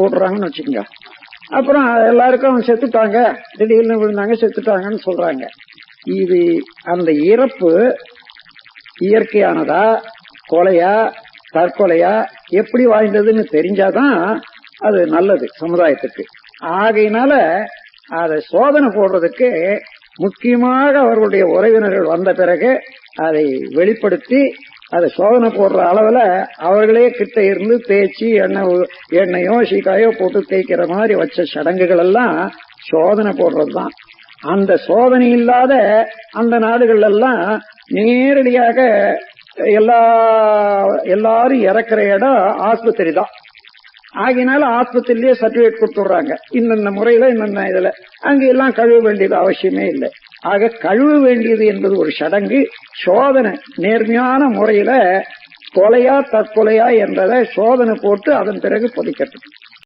போடுறாங்கன்னு வச்சுக்கோங்க. அப்புறம் எல்லாருக்கும் செத்துட்டாங்க, திடீர்னு விழுந்தாங்க செத்துட்டாங்கன்னு சொல்றாங்க. இது அந்த இறப்பு இயற்கையானதா கொலையா தற்கொலையா எப்படி வாய்ந்ததுன்னு தெரிஞ்சாதான் அது நல்லது சமுதாயத்துக்கு. ஆகையினால அதை சோதனை போடுறதுக்கு முக்கியமாக அவர்களுடைய உறவினர்கள் வந்த பிறகு அதை வெளிப்படுத்தி அதை சோதனை போடுற அளவுல அவர்களே கிட்ட இருந்து தேய்ச்சி எண்ணெயோ சீக்காயோ போட்டு தேய்க்கிற மாதிரி வச்ச சடங்குகள் எல்லாம் சோதனை போடுறதுதான். அந்த சோதனை இல்லாத அந்த நாடுகள் எல்லாம் நேரடியாக எல்லாரும் இறக்குற இடம் ஆஸ்பத்திரி தான். ஆகினால ஆஸ்பத்திரிலேயே சர்டிபிகேட் கொடுத்துடுறாங்க, இந்த முறையில இந்த இதுல அங்க எல்லாம் கழுவ வேண்டியது அவசியமே இல்லை. ஆக கழுவ வேண்டியது என்பது ஒரு சடங்கு. சோதனை நேர்மையான முறையில கொலையா தற்கொலையா என்றதை சோதனை போட்டு அதன் பிறகு பொதிக்கட்டும்.